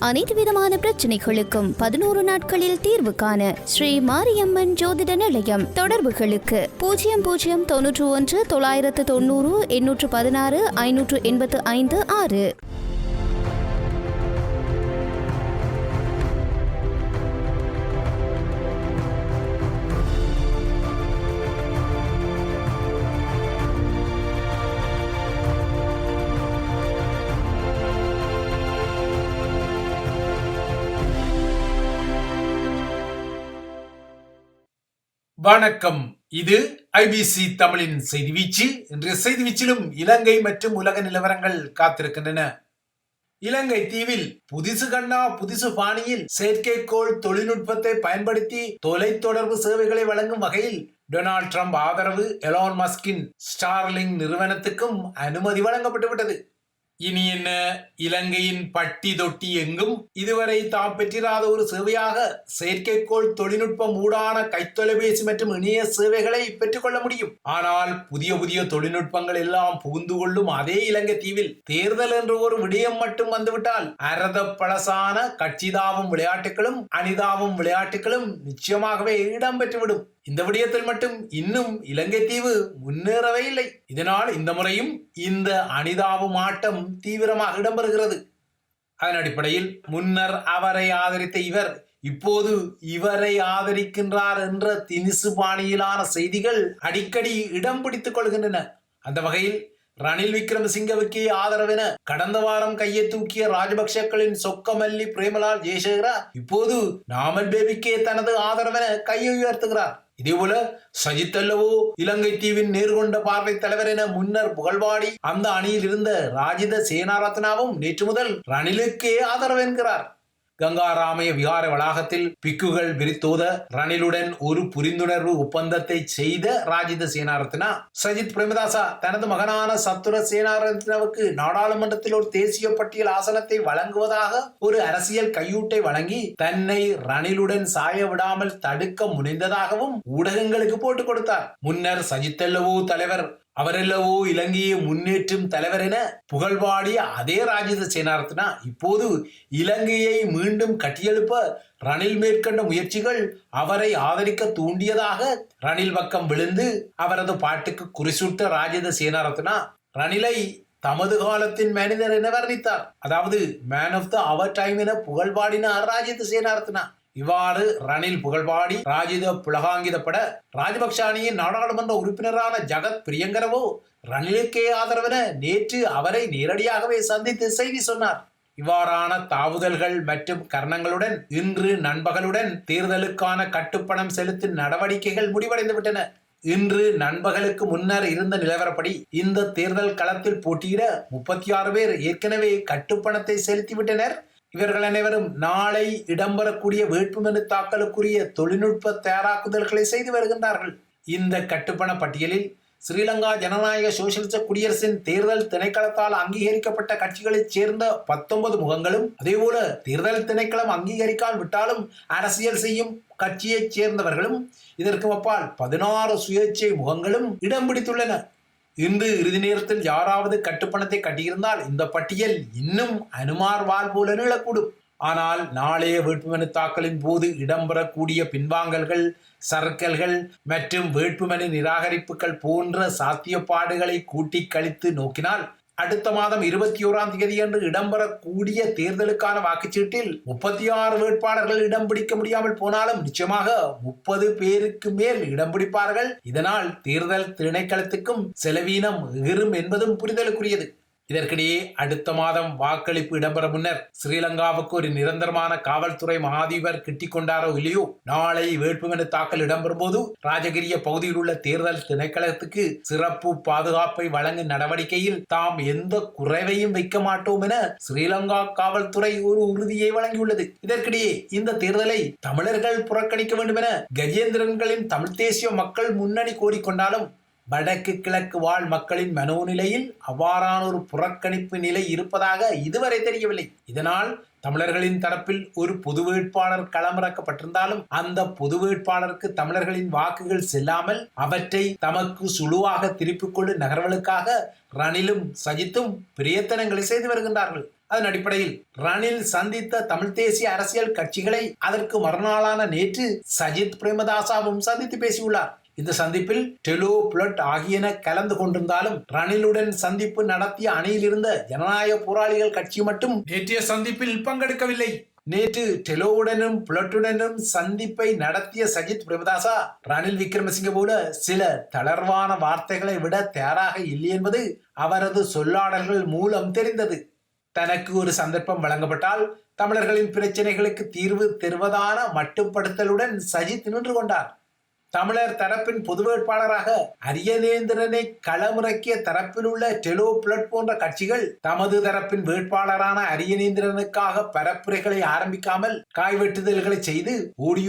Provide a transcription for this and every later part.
அனைத்து விதமான பிரச்சனைகளுக்கும் 11 நாட்களில் தீர்வு காண ஸ்ரீ மாரியம்மன் ஜோதிட நிலையம். தொடர்புகளுக்கு 0091 990 816 585 6. வணக்கம். இது ஐபிசி தமிழின் செய்தி வீச்சு. இன்றைய செய்தி வீச்சிலும் இலங்கை மற்றும் உலக நிலவரங்கள் காத்திருக்கின்றன. இலங்கை தீவில் புதிசு கண்ணா புதிசு பாணியில் செயற்கைக்கோள் தொழில்நுட்பத்தை பயன்படுத்தி தொலைத்தொடர்பு சேவைகளை வழங்கும் வகையில் டொனால்ட் ட்ரம்ப் ஆதரவு எலான் மஸ்கின் ஸ்டார்லிங் நிறுவனத்துக்கும் அனுமதி வழங்கப்பட்டுவிட்டது. இனி என்ன, இலங்கையின் பட்டி தொட்டி எங்கும் இதுவரை தாம் பெற்றிராத ஒரு சேவையாக செயற்கைக்கோள் தொழில்நுட்பம் ஊடான கைத்தொலைபேசி மற்றும் இணைய சேவைகளை பெற்றுக்கொள்ள முடியும். ஆனால் புதிய புதிய தொழில்நுட்பங்கள் எல்லாம் புகுந்து கொள்ளும் அதே இலங்கை தீவில் தேர்தல் என்ற ஒரு விடயம் மட்டும் வந்துவிட்டால் அரத பழசான கட்சிதாவும் விளையாட்டுகளும் அனிதாவும் விளையாட்டுகளும் நிச்சயமாகவே இடம்பெற்றுவிடும். இந்த விடயத்தில் மட்டும் இன்னும் இலங்கை தீவு முன்னேறவே இல்லை. இதனால் இந்த முறையும் இந்த அனிதாவும் ஆட்டம் தீவிரமாக இடம்பெறுகிறது. அதன் அடிப்படையில் முன்னர் அவரை ஆதரித்த இவர் இப்போது இவரை ஆதரிக்கின்றார் என்ற திணிசு பாணியிலான செய்திகள் அடிக்கடி இடம் பிடித்துக் கொள்கின்றன. அந்த வகையில் ரணில் விக்ரமசிங்கவுக்கே ஆதரவென கடந்த வாரம் கையை தூக்கிய ராஜபக்சக்களின் சொக்கமல்லி பிரேமலால் ஜெயசேகரா இப்போது நாமல் பேபிக்கே தனது ஆதரவென கையை உயர்த்துகிறார். இதேபோல சஜித் அல்லவோ இலங்கை தீவின் நேர்கொண்ட பார்வை தலைவர் என முன்னர் புகழ்வாடி அந்த அணியில் இருந்த ராஜித சேனாரத்னாவும் நேற்று முதல் ரணிலுக்கே ஆதரவு என்கிறார். கங்காராமய விகார வளாகத்தில் பிக்குகள் விரித்தோத ரணிலுடன் ஒரு புரிந்துணர்வு ஒப்பந்தத்தை செய்த ராஜித சேனாரத்னா சஜித் பிரேமதாசா தனது மகனான சத்துர சேனாரத்னாவுக்கு நாடாளுமன்றத்தில் ஒரு தேசிய பட்டியல் ஆசனத்தை வழங்குவதாக ஒரு அரசியல் கையூட்டை வழங்கி தன்னை ரணிலுடன் சாய விடாமல் தடுக்க முனைந்ததாகவும் ஊடகங்களுக்கு போட்டுக் கொடுத்தார். முன்னர் சஜித் அல்லவோ தலைவர், அவரெல்லவோ இலங்கையை முன்னேற்றும் தலைவர் என புகழ்பாடிய அதே ராஜித சேனாரத்னா இப்போது இலங்கையை மீண்டும் கட்டியெழுப்ப ரணில் மேற்கொண்ட முயற்சிகள் அவரை ஆதரிக்க தூண்டியதாக ரணில் பக்கம் விழுந்து அவரது பாட்டுக்கு குறிசூட்ட ராஜித சேனாரத்னா ரணிலை தமது காலத்தின் மனிதர் என வர்ணித்தார். அதாவது man of the our time என புகழ்பாடினார் ராஜித சேனாரத்னா. இவ்வாறு ரணில் புகழ்பாடி ராஜித புலகாங்கிதப்பட ராஜபக்ஷ அணியின் நாடாளுமன்ற உறுப்பினரான ஜகத் பிரியங்கரவோ ரணிலுக்கே ஆதரவென நேற்று அவரை நேரடியாகவே சந்தித்து செய்தி சொன்னார். இவ்வாறான தாவுதல்கள் மற்றும் கரணங்களுடன் இன்று நண்பகலுடன் தேர்தலுக்கான கட்டுப்பணம் செலுத்தும் நடவடிக்கைகள் முடிவடைந்து விட்டன. இன்று நண்பகலுக்கு முன்னர் இருந்த நிலவரப்படி இந்த தேர்தல் களத்தில் போட்டியிட 36 பேர் ஏற்கனவே கட்டுப்பணத்தை செலுத்திவிட்டனர். இவர்கள் அனைவரும் நாளை இடம்பெறக்கூடிய வேட்புமனு தாக்கலுக்குரிய தொழில்நுட்ப தயாராக்குதல்களை செய்து வருகின்றார்கள். இந்த கட்டுப்பண பட்டியலில் ஸ்ரீலங்கா ஜனநாயக சோசியலிச குடியரசின் தேர்தல் திணைக்களத்தால் அங்கீகரிக்கப்பட்ட கட்சிகளைச் சேர்ந்த 19 முகங்களும், அதேபோல தேர்தல் திணைக்களம் அங்கீகரிக்கால் விட்டாலும் அரசியல் செய்யும் கட்சியைச் சேர்ந்தவர்களும், இதற்கு அப்பால் 16 சுயேட்சை முகங்களும் இடம் பிடித்துள்ளன. இன்று இறுதி நேரத்தில் யாராவது கட்டுப்பணத்தை கட்டியிருந்தால் இந்த பட்டியல் இன்னும் அனுமார் வால் போல நீளக்கூடும். ஆனால் நாளைய வேட்புமனு தாக்கலின் போது இடம்பெறக்கூடிய பின்வாங்கல்கள், சறுக்கல்கள் மற்றும் வேட்புமனு நிராகரிப்புகள் போன்ற சாத்தியப்பாடுகளை கூட்டி கழித்து நோக்கினால் அடுத்த மாதம் 21ஆம் தேதி அன்று இடம்பெறக்கூடிய தேர்தலுக்கான வாக்குச்சீட்டில் 36 வேட்பாளர்கள் இடம் பிடிக்க முடியாமல் போனாலும் நிச்சயமாக 30 பேருக்கு மேல் இடம் பிடிப்பார்கள். இதனால் தேர்தல் திணைக்களத்துக்கும் செலவீனம் எகிரும் என்பதும் புரிதலுக்குரியது. இதற்கிடையே அடுத்த மாதம் வாக்களிப்பு இடம்பெற முன்னர் ஸ்ரீலங்காவுக்கு ஒரு நிரந்தரமான காவல்துறை மகாதீபர் கிட்டிக் கொண்டாரோ இல்லையோ, நாளை வேட்புமனு தாக்கல் இடம்பெறும் போது ராஜகிரிய பகுதியில் உள்ள தேர்தல் திணைக்களத்துக்கு சிறப்பு பாதுகாப்பை வழங்கும் நடவடிக்கையில் தாம் எந்த குறைவையும் வைக்க மாட்டோம் என ஸ்ரீலங்கா காவல்துறை ஒரு உறுதியை வழங்கியுள்ளது. இதற்கிடையே இந்த தேர்தலை தமிழர்கள் புறக்கணிக்க வேண்டும் என கஜேந்திரன்களின் தமிழ் தேசிய மக்கள் முன்னணி கோரிக்கொண்டாலும் வடக்கு கிழக்கு வாழ் மக்களின் மனோநிலையில் அவ்வாறான ஒரு புறக்கணிப்பு நிலை இருப்பதாக இதுவரை தெரியவில்லை. இதனால் தமிழர்களின் தரப்பில் ஒரு பொது வேட்பாளர் களமிறக்கப்பட்டிருந்தாலும் அந்த பொது வேட்பாளருக்கு தமிழர்களின் வாக்குகள் செல்லாமல் அவற்றை தமக்கு சுழுவாக திருப்பிக் கொள்ளும் நகர்வுகளுக்காக ரணிலும் சஜித்தும் பிரயத்தனங்களை செய்து வருகின்றார்கள். அதன் அடிப்படையில் ரணில் சந்தித்த தமிழ் தேசிய அரசியல் கட்சிகளை அதற்கு மறுநாளான நேற்று சஜித் பிரேமதாசாவும் சந்தித்து பேசியுள்ளார். இந்த சந்திப்பில் டெலோ புளட் ஆகியன கலந்து கொண்டிருந்தாலும் ரணிலுடன் சந்திப்பு நடத்திய அணியில் இருந்த ஜனநாயக போராளிகள் கட்சி மட்டும் நேற்றைய சந்திப்பில் பங்கெடுக்கவில்லை. நேற்று டெலோவுடனும் புளட்டுடனும் சந்திப்பை நடத்திய சஜித் பிரேமதாசா ரணில் விக்ரமசிங்க போல சில தளர்வான வார்த்தைகளை விட தயாராக இல்லை என்பது அவரது சொல்லாடல்கள் மூலம் தெரிந்தது. தனக்கு ஒரு சந்தர்ப்பம் வழங்கப்பட்டால் தமிழர்களின் பிரச்சனைகளுக்கு தீர்வு தருவதான மட்டுப்படுத்தலுடன் சஜித் நின்று கொண்டார். தமிழர் தரப்பின் பொது வேட்பாளராக அரியநேந்திரனை களமிறக்கிய தரப்பில் உள்ள டெலோ புளட் போன்ற கட்சிகள் தமது தரப்பின் வேட்பாளரான அரியநேந்திரனுக்காக பரப்புரைகளை ஆரம்பிக்காமல் காய்வெட்டுதல்களை செய்து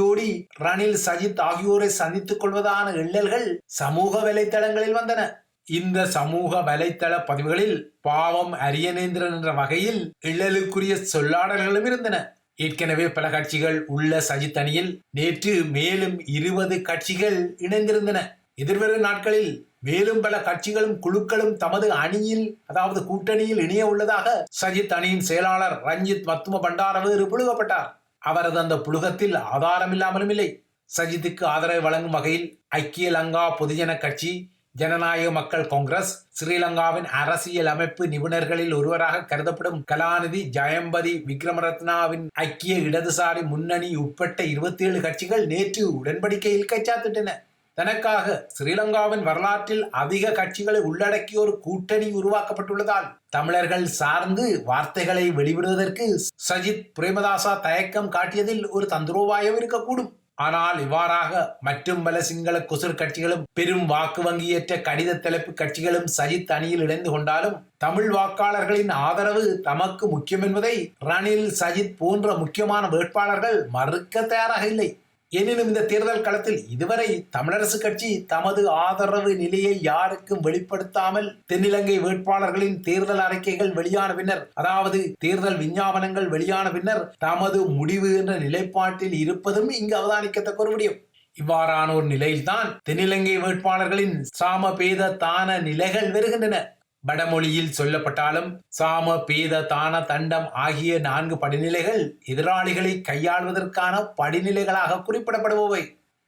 ஓடி ரணில் சஜித் ஆகியோரை சந்தித்துக் கொள்வதான எண்ணல்கள் சமூக வலைத்தளங்களில் வந்தன. இந்த சமூக வலைத்தள பதிவுகளில் பாவம் அரியநேந்திரன் என்ற வகையில் எள்ளலுக்குரிய சொல்லாடல்களும் இருந்தன. ஏற்கனவே பல கட்சிகள் உள்ள சஜித் அணியில் நேற்று மேலும் 20 கட்சிகள் இணைந்திருந்தன. எதிர்வரும் நாட்களில் மேலும் பல கட்சிகளும் குழுக்களும் தமது அணியில் அதாவது கூட்டணியில் இணைய உள்ளதாக சஜித் அணியின் செயலாளர் ரஞ்சித் மத்தும பண்டாரவேறு புழுகப்பட்டார். அவரது அந்த புழுகத்தில் ஆதாரம் இல்லாமலும் இல்லை. சஜித்துக்கு ஆதரவு வழங்கும் வகையில் ஐக்கிய லங்கா பொதுஜன கட்சி, ஜனநாயக மக்கள் காங்கிரஸ், ஸ்ரீலங்காவின் அரசியல் அமைப்பு நிபுணர்களில் ஒருவராக கருதப்படும் கலாநிதி ஜயம்பதி விக்ரமரத்னாவின் ஐக்கிய இடதுசாரி முன்னணி உட்பட்ட 27 கட்சிகள் நேற்று உடன்படிக்கையில் கைச்சாத்திட்டன. தனக்காக ஸ்ரீலங்காவின் வரலாற்றில் அதிக கட்சிகளை உள்ளடக்கிய ஒரு கூட்டணி உருவாக்கப்பட்டுள்ளதால் தமிழர்கள் சார்ந்து வார்த்தைகளை வெளிவிடுவதற்கு சஜித் பிரேமதாசா தயக்கம் காட்டியதில் ஒரு தந்திரோபாயம் இருக்கக்கூடும். ஆனால் இவ்வாறாக மற்றும் பல சிங்கள குசுர் கட்சிகளும் பெரும் வாக்கு வங்கியற்ற கடித தலைப்பு கட்சிகளும் சஜித் அணியில் இணைந்து கொண்டாலும் தமிழ் வாக்காளர்களின் ஆதரவு தமக்கு முக்கியம் என்பதை ரணில், சஜித் போன்ற முக்கியமான வேட்பாளர்கள் மறுக்க தயாராக இல்லை. எனினும் இந்த தேர்தல் களத்தில் இதுவரை தமிழரசு கட்சி தமது ஆதரவு நிலையை யாருக்கும் வெளிப்படுத்தாமல் தென்னிலங்கை வேட்பாளர்களின் தேர்தல் அறிக்கைகள் வெளியான பின்னர், அதாவது தேர்தல் விஞ்ஞாபனங்கள் வெளியான பின்னர் தமது முடிவு என்ற நிலைப்பாட்டில் இருப்பதும் இங்கு அவதானிக்கத்தக்க ஒரு விடயம். இவ்வாறான ஒரு நிலையில்தான் தென்னிலங்கை வேட்பாளர்களின் சாம பேத தான நிலைகள் வருகின்றன. வடமொழியில் சொல்லப்பட்டாலும் சாம பேத தான தண்டம் ஆகிய 4 படிநிலைகள் எதிராளிகளை கையாள்வதற்கான படிநிலைகளாக குறிப்பிடப்படுபவை.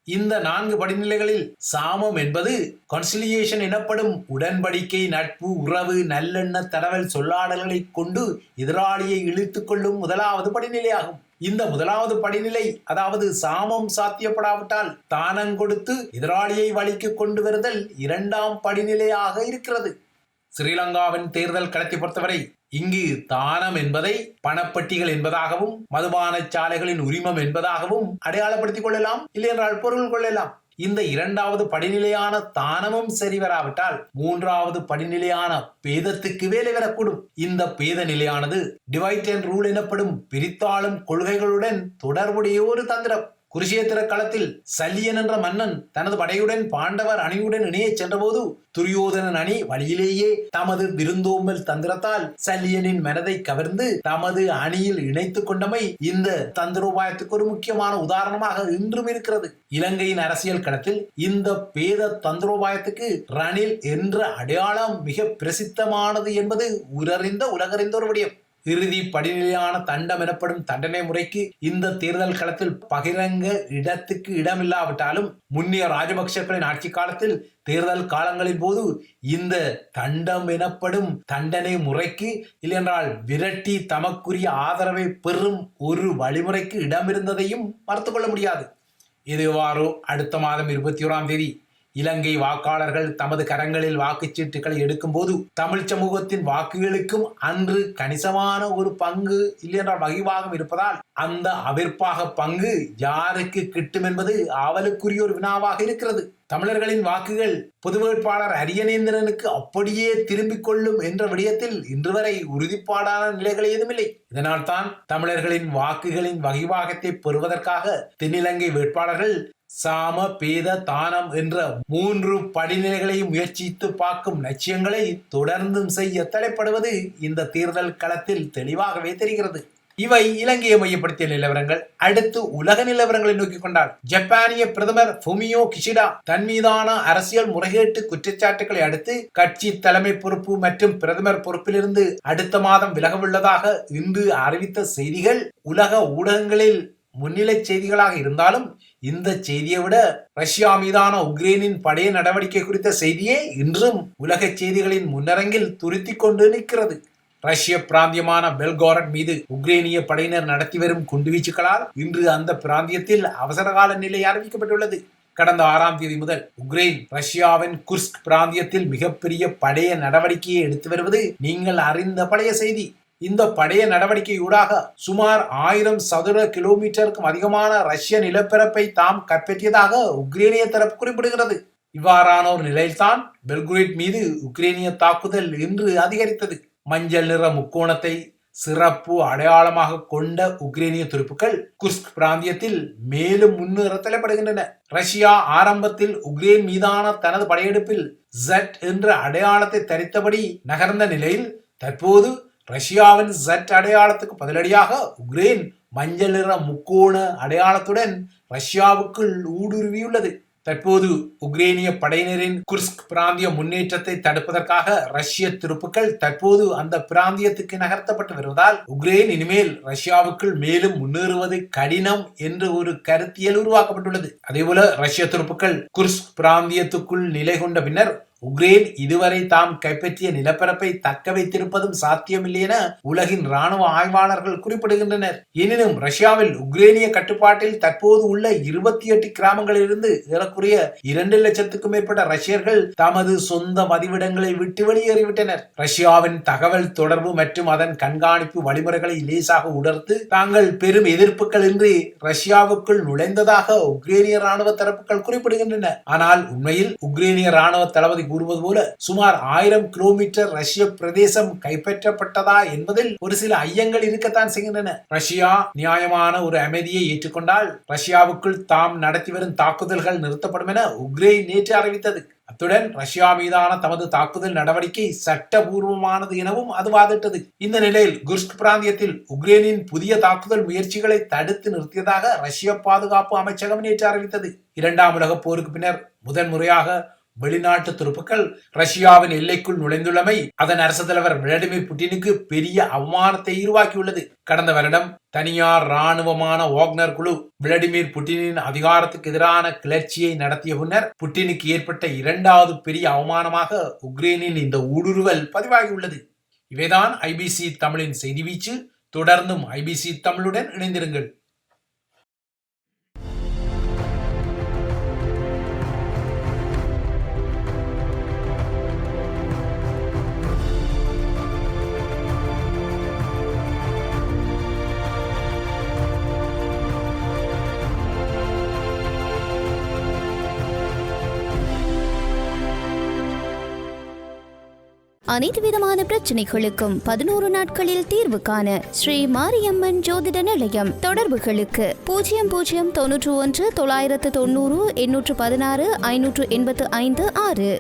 இந்த 4 படிநிலைகளில் சாமம் என்பது கன்சிலியேஷன் எனப்படும் உடன்படிக்கை, நட்பு, உறவு, நல்லெண்ண தரவல் சொல்லாடல்களை கொண்டு எதிராளியை இழுத்துக் கொள்ளும் முதலாவது படிநிலையாகும். இந்த முதலாவது படிநிலை அதாவது சாமம் சாத்தியப்படாவிட்டால் தானம் கொடுத்து எதிராளியை வழிக்கு கொண்டு வருதல் 2ஆம் படிநிலையாக இருக்கிறது. ஸ்ரீலங்காவின் தேர்தல் களத்தை பொறுத்தவரை இங்கு தானம் என்பதை பணப்பட்டிகள் என்பதாகவும் மதுபான சாலைகளின் உரிமம் என்பதாகவும் அடையாளப்படுத்திக் கொள்ளலாம், இல்லை என்றால் பொருள் கொள்ளலாம். இந்த 2வது படிநிலையான தானமும் சரிவராவிட்டால் 3வது படிநிலையான பேதத்துக்கு வேலை வரக்கூடும். இந்த பேத நிலையானது டிவைட் அண்ட் ரூல் எனப்படும் பிரித்தாளும் கொள்கைகளுடன் தொடர்புடைய ஒரு தந்திரம். குருஷேத்திர களத்தில் சல்லியன் என்ற மன்னன் தனது படையுடன் பாண்டவர் அணியுடன் இணைய சென்றபோது துரியோதனன் அணி வழியிலேயே தமது விருந்தோம்பல் தந்திரத்தால் சல்லியனின் மனதை கவர்ந்து தமது அணியில் இணைத்துக் கொண்டமை இந்த தந்திரோபாயத்துக்கு ஒரு முக்கியமான உதாரணமாக இன்றும் இருக்கிறது. இலங்கையின் அரசியல் களத்தில் இந்த பேத தந்திரோபாயத்துக்கு ரணில் என்ற அடையாளம் மிக பிரசித்தமானது என்பது உலகறிந்த ஒரு விடயம். இறுதி படிநிலையான தண்டம் எனப்படும் தண்டனை முறைக்கு இந்த தேர்தல் களத்தில் பகிரங்க இடத்துக்கு இடமில்லாவிட்டாலும் முன்னைய ராஜபக்சர்களின் ஆட்சி காலத்தில் தேர்தல் காலங்களின் போது இந்த தண்டம் எனப்படும் தண்டனை முறைக்கு இல்லையென்றால் விரட்டி தமக்குரிய ஆதரவை பெறும் ஒரு வழிமுறைக்கு இடமிருந்ததையும் மறுத்துக் கொள்ள முடியாது. இதுவாரோ அடுத்த மாதம் 21ஆம் தேதி இலங்கை வாக்காளர்கள் தமது கரங்களில் வாக்குச்சீட்டுகளை எடுக்கும் போது தமிழ் சமூகத்தின் வாக்குகளுக்கும் அன்று கணிசமான ஒரு பங்கு இல்லையென்றால் வகிவாகம் இருப்பதால் அந்த அவிர்ப்பாக பங்கு யாருக்கு கிட்டும் என்பது ஆவலுக்குரிய ஒரு வினாவாக இருக்கிறது. தமிழர்களின் வாக்குகள் பொது வேட்பாளர் அரியநேந்திரனுக்கு அப்படியே திரும்பிக் கொள்ளும் என்ற விடயத்தில் இன்று வரை உறுதிப்பாடான நிலைகள் ஏதுமில்லை. இதனால் தான் தமிழர்களின் வாக்குகளின் வகிவாகத்தை பெறுவதற்காக தென்னிலங்கை வேட்பாளர்கள் சாம பேத தானம் என்ற 3 படிநிலைகளையும் முயற்சித்து பார்க்கும் லட்சியங்களை தொடர்ந்தும் செய்ய தலைப்படுவது இந்த தேர்தல் களத்தில் தெளிவாகவே தெரிகிறது. இவை இலங்கையை மையப்படுத்திய நிலவரங்கள். அடுத்து உலக நிலவரங்களை நோக்கிக் கொண்டால், ஜப்பானிய பிரதமர் ஃபுமியோ கிஷிடா தன் மீதான அரசியல் முறைகேட்டு குற்றச்சாட்டுகளை அடுத்து கட்சி தலைமை பொறுப்பு மற்றும் பிரதமர் பொறுப்பிலிருந்து அடுத்த மாதம் விலகவுள்ளதாக இன்று அறிவித்த செய்திகள் உலக ஊடகங்களில் முன்னிலை செய்திகளாக இருந்தாலும், இந்த செய்தியை விட ரஷ்யா மீதான உக்ரைனின் படைய நடவடிக்கை குறித்த செய்தியே இன்றும் உலக செய்திகளின் முன்னரங்கில் துருத்திக் கொண்டு நிற்கிறது. ரஷ்ய பிராந்தியமான பெல்கோரட் மீது உக்ரைனிய படையினர் நடத்தி வரும் குண்டுவீச்சுகளால் இன்று அந்த பிராந்தியத்தில் அவசரகால நிலை அறிவிக்கப்பட்டுள்ளது. கடந்த 6ஆம் தேதி முதல் உக்ரைன் ரஷ்யாவின் குர்ஸ்க் பிராந்தியத்தில் மிகப்பெரிய படைய நடவடிக்கையை எடுத்து வருவது நீங்கள் அறிந்த பழைய செய்தி. இந்த படைய நடவடிக்கையூடாக சுமார் 1000 சதுர கிலோமீட்டருக்கும் அதிகமான ரஷ்ய நிலப்பரப்பை தாம் கைப்பற்றியதாக உக்ரைனிய தரப்பு குறிப்பிடுகிறது. இவ்வாறான ஒரு நிலையில்தான் பெல்கிரேட் மீது உக்ரைனிய தாக்குதல் இன்று அதிகரித்தது. மஞ்சள் நிற முக்கோணத்தை சிறப்பு அடையாளமாக கொண்ட உக்ரைனிய துருப்புக்கள் குர்ஸ்க் பிராந்தியத்தில் மேலும் முன்னேற தலைப்படுகின்றன. ரஷ்யா ஆரம்பத்தில் உக்ரைன் மீதான தனது படையெடுப்பில் Z என்ற அடையாளத்தை தரித்தபடி நகர்ந்த நிலையில் தற்போது ரஷ்யாவின் Z அடையாளத்துக்கு பதிலடியாக உக்ரைன் மஞ்சள் நிற முக்கோண அடையாளத்துடன் ரஷ்யாவுக்குள் ஊடுருவியுள்ளது. தற்போது உக்ரைனிய படையினரின் குர்ஸ்க் பிராந்திய முன்னேற்றத்தை தடுப்பதற்காக ரஷ்ய துருப்புக்கள் தற்போது அந்த பிராந்தியத்துக்கு நகர்த்தப்பட்டு வருவதால் உக்ரைன் இனிமேல் ரஷ்யாவுக்குள் மேலும் முன்னேறுவது கடினம் என்று ஒரு கருத்தியல் உருவாக்கப்பட்டுள்ளது. அதேபோல ரஷ்ய துருப்புக்கள் குர்ஸ்க் பிராந்தியத்துக்குள் நிலை கொண்ட பின்னர் உக்ரைன் இதுவரை தாம் கைப்பற்றிய நிலப்பரப்பை தக்க வைத்திருப்பதும் சாத்தியமில்லை என உலகின் ராணுவ ஆய்வாளர்கள் குறிப்பிடுகின்றனர். எனினும் ரஷ்யாவில் உக்ரைனிய கட்டுப்பாட்டில் தற்போது உள்ள 28 கிராமங்களிலிருந்து ஏறக்குறைய 2 லட்சத்துக்கும் மேற்பட்ட ரஷ்யர்கள் தமது சொந்த வதிவிடங்களை விட்டு வெளியேறிவிட்டனர். ரஷ்யாவின் தகவல் தொடர்பு மற்றும் அதன் கண்காணிப்பு வழிமுறைகளை லேசாக உணர்த்து தாங்கள் பெரும் எதிர்ப்புகள் இன்றி ரஷ்யாவுக்குள் நுழைந்ததாக உக்ரைனிய ராணுவ தரப்புகள் குறிப்பிடுகின்றன. ஆனால் உண்மையில் உக்ரைனிய ராணுவ தளபதி கூறுவது போல சுமார் 1000 கிலோமீட்டர் ரஷ்ய பிரதேசம் கைப்பற்றப்பட்டதா என்பதில் ஒரு சில ஐயங்கள் இருக்கத்தான் செய்கின்றன. ரஷ்யா நியாயமான ஒரு அமைதியை ஏற்றுக்கொண்டால் ரஷ்யாவுக்குள் தாம் நடத்தி வரும் தாக்குதல்கள் நிறுத்தப்படும் என உக்ரைன் நேற்று அறிவித்தது. அத்துடன் ரஷ்யா மீதான தமது தாக்குதல் நடவடிக்கை சட்டபூர்வமானது எனவும் அது வாதிட்டது. இந்த நிலையில் குர்ஸ்க் பிராந்தியத்தில் உக்ரைனின் புதிய தாக்குதல் முயற்சிகளை தடுத்து நிறுத்தியதாக ரஷ்ய பாதுகாப்பு அமைச்சகம் நேற்று அறிவித்தது. 2ஆம் உலக போருக்கு பின்னர் முதன்முறையாக வெளிநாட்டு துருப்புக்கள் ரஷ்யாவின் எல்லைக்குள் நுழைந்துள்ளமை அதன் அரசு தலைவர் விளாடிமிர் புட்டினுக்கு பெரிய அவமானத்தை உருவாக்கியுள்ளது. கடந்த வருடம் தனியார் ராணுவமான வாக்னர் குழு விளாடிமிர் புட்டினின் அதிகாரத்துக்கு எதிரான கிளர்ச்சியை நடத்திய பின்னர் புட்டினுக்கு ஏற்பட்ட 2வது பெரிய அவமானமாக உக்ரைனின் இந்த ஊடுருவல் பதிவாகியுள்ளது. இவைதான் ஐபிசி தமிழின் செய்தி வீச்சு. தொடர்ந்தும் ஐபிசி தமிழுடன் இணைந்திருங்கள். அனைத்து விதமான பிரச்சனைகளுக்கும் 11 நாட்களில் தீர்வு காண ஸ்ரீ மாரியம்மன் ஜோதிட நிலையம். தொடர்புகளுக்கு 0091 990 816 585 6.